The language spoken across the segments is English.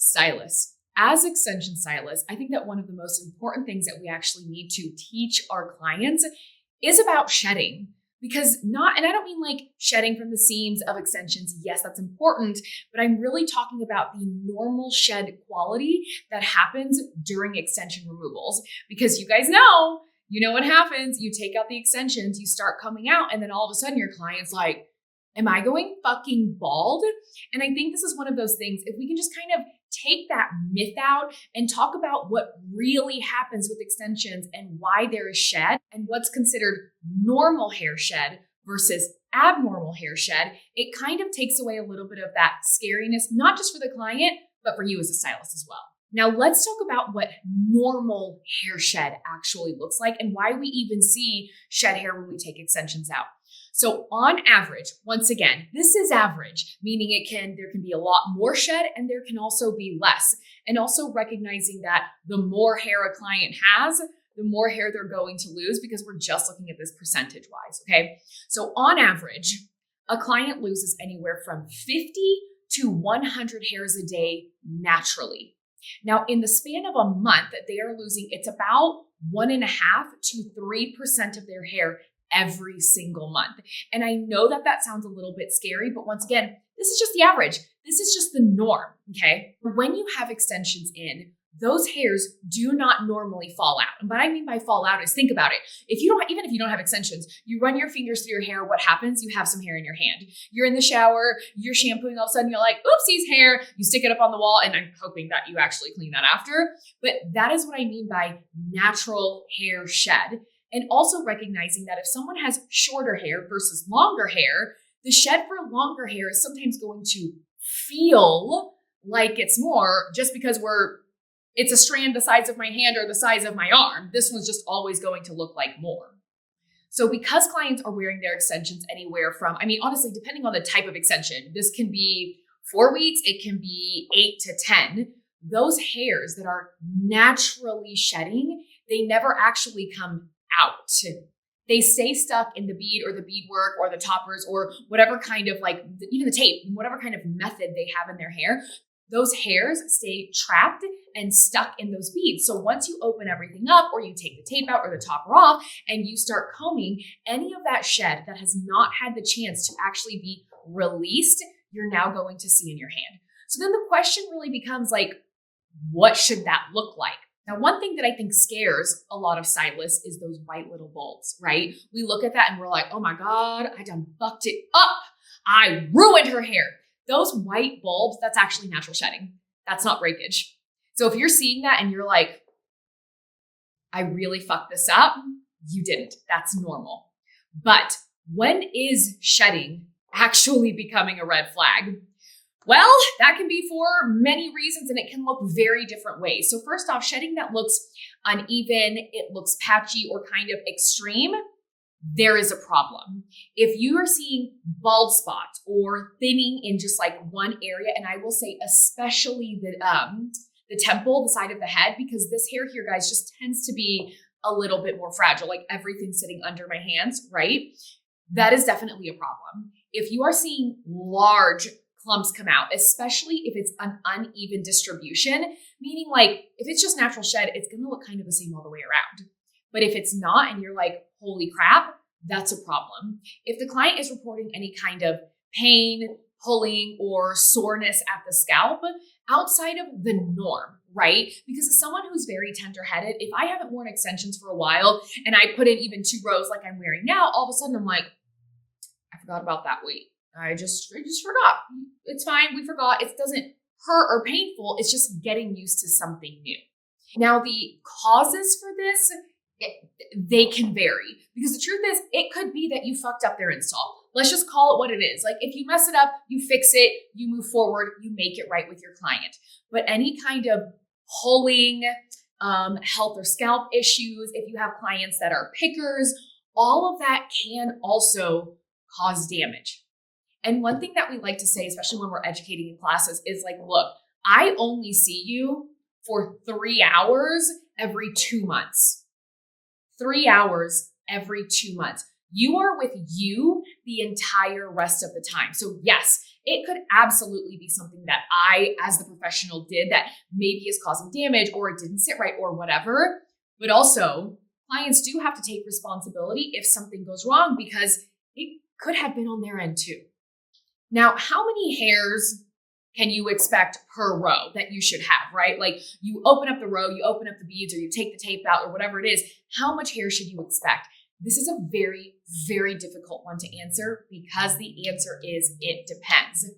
stylists, as extension stylists, I think that one of the most important things that we actually need to teach our clients is about shedding. Because and I don't mean like shedding from the seams of extensions. Yes, that's important, but I'm really talking about the normal shed quality that happens during extension removals. Because you guys know, what happens. You take out the extensions, you start coming out, and then all of a sudden your client's like, am I going fucking bald? And I think this is one of those things, if we can just kind of take that myth out and talk about what really happens with extensions and why there is shed and what's considered normal hair shed versus abnormal hair shed, it kind of takes away a little bit of that scariness, not just for the client, but for you as a stylist as well. Now let's talk about what normal hair shed actually looks like and why we even see shed hair when we take extensions out. So on average, once again, this is average, meaning there can be a lot more shed and there can also be less. And also recognizing that the more hair a client has, the more hair they're going to lose because we're just looking at this percentage wise, okay? So on average, a client loses anywhere from 50 to 100 hairs a day naturally. Now in the span of a month, they are losing, it's about 1.5 to 3% of their hair every single month. And I know that sounds a little bit scary, but once again, this is just the average. This is just the norm, okay? When you have extensions in, those hairs do not normally fall out. And what I mean by fall out is, think about it. Even if you don't have extensions, you run your fingers through your hair, what happens? You have some hair in your hand. You're in the shower, you're shampooing, all of a sudden you're like, oopsies, hair. You stick it up on the wall, and I'm hoping that you actually clean that after. But that is what I mean by natural hair shed. And also recognizing that if someone has shorter hair versus longer hair, the shed for longer hair is sometimes going to feel like it's more just because it's a strand the size of my hand or the size of my arm. This one's just always going to look like more. So because clients are wearing their extensions anywhere from, honestly, depending on the type of extension, this can be 4 weeks, it can be 8 to 10. Those hairs that are naturally shedding, they never actually come out. They stay stuck in the bead or the beadwork or the toppers or whatever kind of even the tape, whatever kind of method they have in their hair. Those hairs stay trapped and stuck in those beads. So once you open everything up or you take the tape out or the topper off and you start combing, any of that shed that has not had the chance to actually be released, you're now going to see in your hand. So then the question really becomes what should that look like? Now, one thing that I think scares a lot of stylists is those white little bulbs, right? We look at that and we're like, oh my God, I done fucked it up. I ruined her hair. Those white bulbs, that's actually natural shedding. That's not breakage. So if you're seeing that and you're like, I really fucked this up, you didn't. That's normal. But when is shedding actually becoming a red flag? Well, that can be for many reasons and it can look very different ways. So first off, shedding that looks uneven, it looks patchy or kind of extreme, there is a problem. If you are seeing bald spots or thinning in just one area, and I will say especially the temple, the side of the head, because this hair here, guys, just tends to be a little bit more fragile, like everything sitting under my hands, right? That is definitely a problem. If you are seeing large clumps come out, especially if it's an uneven distribution, meaning if it's just natural shed, it's going to look kind of the same all the way around. But if it's not and you're like, holy crap, that's a problem. If the client is reporting any kind of pain, pulling, or soreness at the scalp outside of the norm, right? Because as someone who's very tender-headed, if I haven't worn extensions for a while and I put in even 2 rows like I'm wearing now, all of a sudden I'm like, I forgot about that weight. I just forgot. It's fine. We forgot. It doesn't hurt or painful. It's just getting used to something new. Now, the causes for this, they can vary because the truth is it could be that you fucked up their install. Let's just call it what it is. If you mess it up, you fix it, you move forward, you make it right with your client. But any kind of pulling, health or scalp issues, if you have clients that are pickers, all of that can also cause damage. And one thing that we like to say, especially when we're educating in classes, is look, I only see you for 3 hours every 2 months. 3 hours every 2 months. You are with you the entire rest of the time. So yes, it could absolutely be something that I, as the professional, did that maybe is causing damage or it didn't sit right or whatever. But also, clients do have to take responsibility if something goes wrong because it could have been on their end too. Now, how many hairs can you expect per row that you should have, right? Like you open up the row, you open up the beads, or you take the tape out or whatever it is. How much hair should you expect? This is a very, very difficult one to answer because the answer is it depends.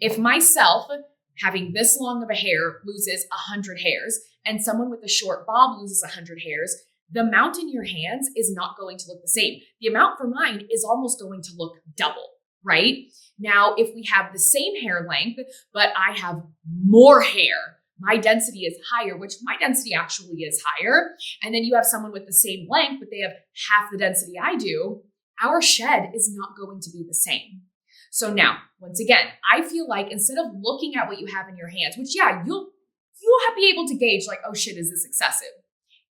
If myself, having this long of a hair, loses 100 hairs and someone with a short bob loses 100 hairs, the amount in your hands is not going to look the same. The amount for mine is almost going to look double, right? Now, if we have the same hair length, but I have more hair, my density is higher, which my density actually is higher. And then you have someone with the same length, but they have half the density I do. Our shed is not going to be the same. So now, once again, I feel like instead of looking at what you have in your hands, which you'll be able to gauge like, oh shit, is this excessive?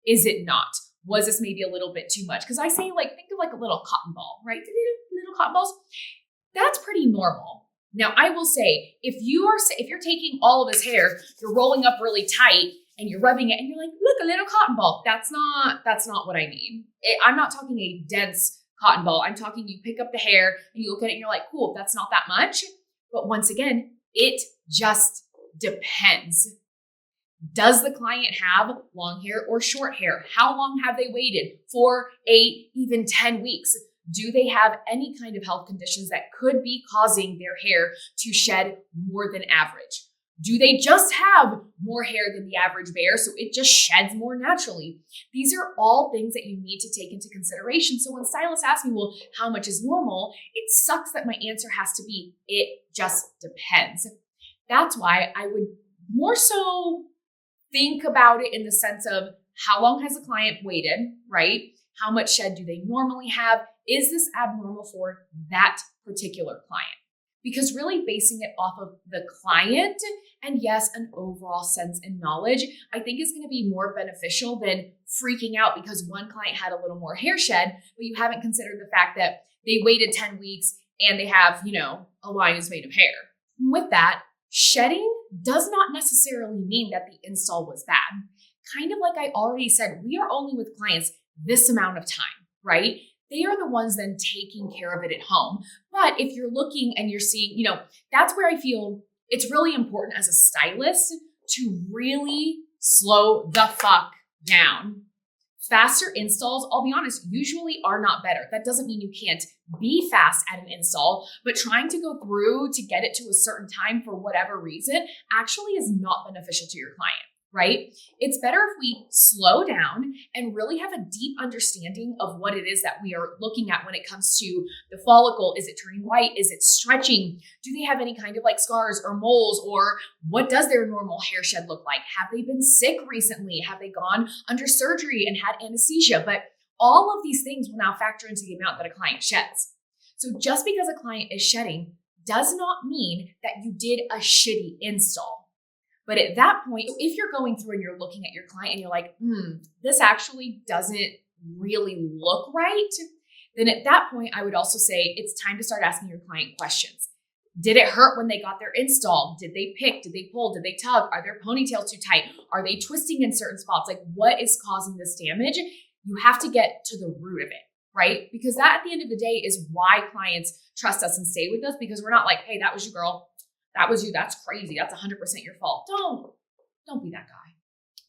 Is it not? Was this maybe a little bit too much? Because I say think of like a little cotton ball, right? Little cotton balls. That's pretty normal. Now, I will say, if you're taking all of his hair, you're rolling up really tight and you're rubbing it and you're like, look, a little cotton ball. That's not what I mean. I'm not talking a dense cotton ball. I'm talking you pick up the hair and you look at it and you're like, cool, that's not that much. But once again, it just depends. Does the client have long hair or short hair? How long have they waited? 4, 8, even 10 weeks? Do they have any kind of health conditions that could be causing their hair to shed more than average? Do they just have more hair than the average bear, so it just sheds more naturally? These are all things that you need to take into consideration. So when stylists ask me, well, how much is normal? It sucks that my answer has to be, it just depends. That's why I would more so think about it in the sense of how long has the client waited, right? How much shed do they normally have? Is this abnormal for that particular client? Because really basing it off of the client and yes, an overall sense and knowledge, I think is going to be more beneficial than freaking out because one client had a little more hair shed, but you haven't considered the fact that they waited 10 weeks and they have, a line is made of hair. With that, shedding does not necessarily mean that the install was bad. Kind of like I already said, we are only with clients this amount of time, right? They are the ones then taking care of it at home. But if you're looking and you're seeing, that's where I feel it's really important as a stylist to really slow the fuck down. Faster installs, I'll be honest, usually are not better. That doesn't mean you can't be fast at an install, but trying to go through to get it to a certain time for whatever reason actually is not beneficial to your client, right? It's better if we slow down and really have a deep understanding of what it is that we are looking at when it comes to the follicle. Is it turning white? Is it stretching? Do they have any kind of like scars or moles? Or what does their normal hair shed look like? Have they been sick recently? Have they gone under surgery and had anesthesia? But all of these things will now factor into the amount that a client sheds. So just because a client is shedding does not mean that you did a shitty install. But at that point, if you're going through and you're looking at your client and you're like, this actually doesn't really look right, then at that point, I would also say it's time to start asking your client questions. Did it hurt when they got their install? Did they pick? Did they pull? Did they tug? Are their ponytails too tight? Are they twisting in certain spots? Like, what is causing this damage? You have to get to the root of it, right? Because that at the end of the day is why clients trust us and stay with us, because we're not like, hey, that was you, girl. That was you. That's crazy. That's 100% your fault. Don't be that guy.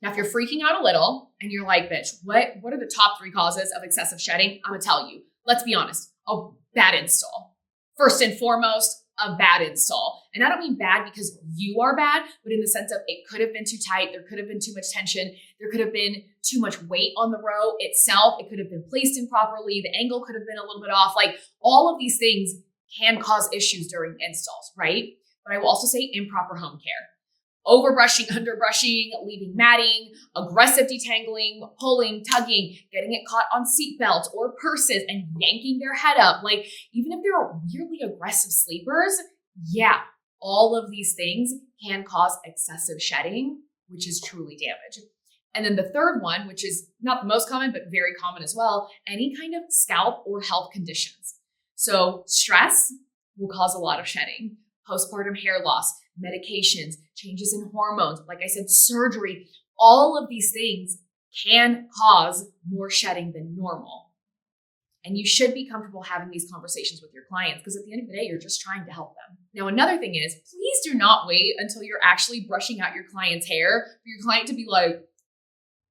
Now, if you're freaking out a little and you're like, bitch, what are the top 3 causes of excessive shedding? I'm going to tell you. Let's be honest. A bad install. First and foremost, a bad install. And I don't mean bad because you are bad, but in the sense of it could have been too tight. There could have been too much tension. There could have been too much weight on the row itself. It could have been placed improperly. The angle could have been a little bit off. Like all of these things can cause issues during installs, right? But I will also say improper home care. Overbrushing, underbrushing, leaving matting, aggressive detangling, pulling, tugging, getting it caught on seat belts or purses and yanking their head up. Like even if they're weirdly aggressive sleepers, all of these things can cause excessive shedding, which is truly damage. And then the third one, which is not the most common, but very common as well, any kind of scalp or health conditions. So stress will cause a lot of shedding, postpartum hair loss, medications, changes in hormones, like I said, surgery, all of these things can cause more shedding than normal. And you should be comfortable having these conversations with your clients because at the end of the day, you're just trying to help them. Now, another thing is, please do not wait until you're actually brushing out your client's hair for your client to be like,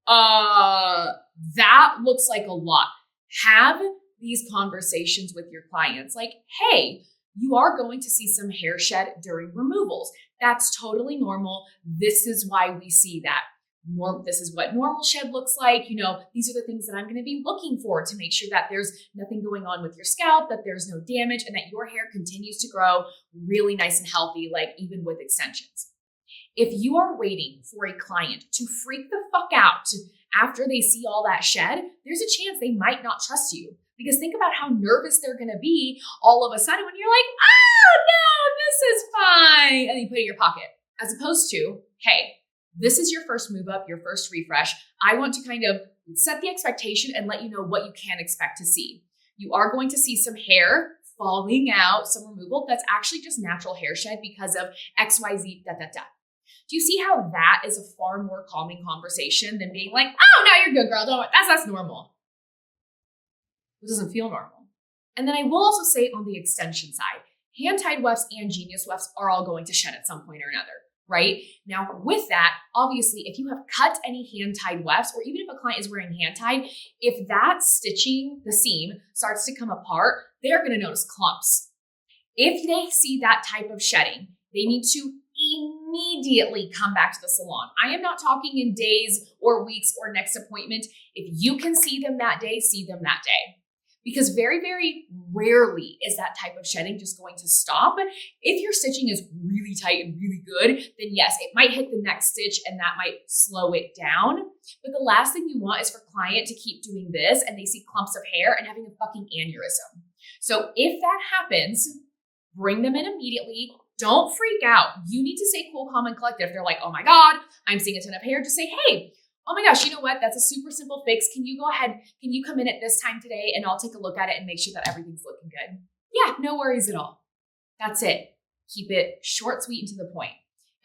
that looks like a lot. Have these conversations with your clients like, hey, you are going to see some hair shed during removals. That's totally normal. This is why we see that. This is what normal shed looks like. These are the things that I'm going to be looking for to make sure that there's nothing going on with your scalp, that there's no damage, and that your hair continues to grow really nice and healthy, like even with extensions. If you are waiting for a client to freak the fuck out after they see all that shed, there's a chance they might not trust you. Because think about how nervous they're going to be all of a sudden when you're like, oh no, this is fine. And you put it in your pocket. As opposed to, hey, this is your first move up, your first refresh. I want to kind of set the expectation and let you know what you can expect to see. You are going to see some hair falling out, some removal. That's actually just natural hair shed because of XYZ, da, da, da. Do you see how that is a far more calming conversation than being like, oh, no, you're good, girl. That's normal. It doesn't feel normal. And then I will also say on the extension side, hand-tied wefts and genius wefts are all going to shed at some point or another, right? Now, with that, obviously, if you have cut any hand-tied wefts, or even if a client is wearing hand-tied, if that stitching, the seam, starts to come apart, they're going to notice clumps. If they see that type of shedding, they need to immediately come back to the salon. I am not talking in days or weeks or next appointment. If you can see them that day, see them that day. Because very, very rarely is that type of shedding just going to stop. If your stitching is really tight and really good, then yes, it might hit the next stitch and that might slow it down. But the last thing you want is for client to keep doing this and they see clumps of hair and having a fucking aneurysm. So if that happens, bring them in immediately. Don't freak out. You need to stay cool, calm, and collected. If they're like, oh my God, I'm seeing a ton of hair, just say, hey, oh my gosh, you know what? That's a super simple fix. Can you go ahead? Can you come in at this time today and I'll take a look at it and make sure that everything's looking good? Yeah, no worries at all. That's it. Keep it short, sweet, and to the point.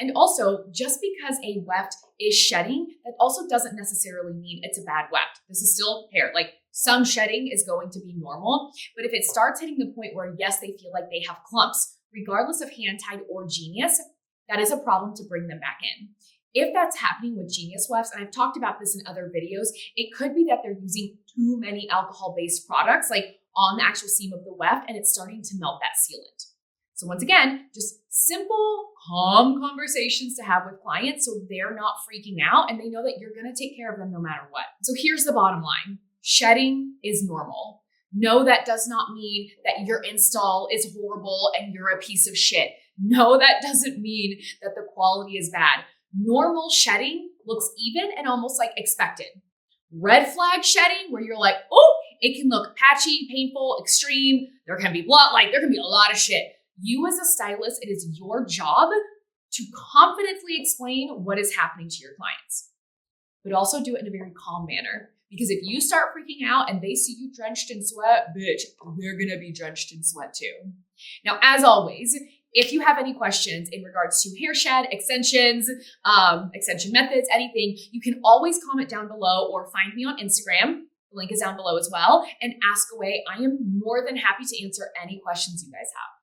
And also, just because a weft is shedding, that also doesn't necessarily mean it's a bad weft. This is still hair. Like some shedding is going to be normal, but if it starts hitting the point where yes, they feel like they have clumps, regardless of hand-tied or genius, that is a problem to bring them back in. If that's happening with genius wefts, and I've talked about this in other videos, it could be that they're using too many alcohol-based products, like on the actual seam of the weft, and it's starting to melt that sealant. So once again, just simple, calm conversations to have with clients so they're not freaking out and they know that you're going to take care of them no matter what. So here's the bottom line. Shedding is normal. No, that does not mean that your install is horrible and you're a piece of shit. No, that doesn't mean that the quality is bad. Normal shedding looks even and almost like expected. Red flag shedding, where you're like, oh, it can look patchy, painful, extreme. There can be blood, like there can be a lot of shit. You as a stylist, it is your job to confidently explain what is happening to your clients, but also do it in a very calm manner. Because if you start freaking out and they see you drenched in sweat, bitch, they're gonna be drenched in sweat too. Now, as always, if you have any questions in regards to hair shed, extensions, extension methods, anything, you can always comment down below or find me on Instagram. The link is down below as well, and ask away. I am more than happy to answer any questions you guys have.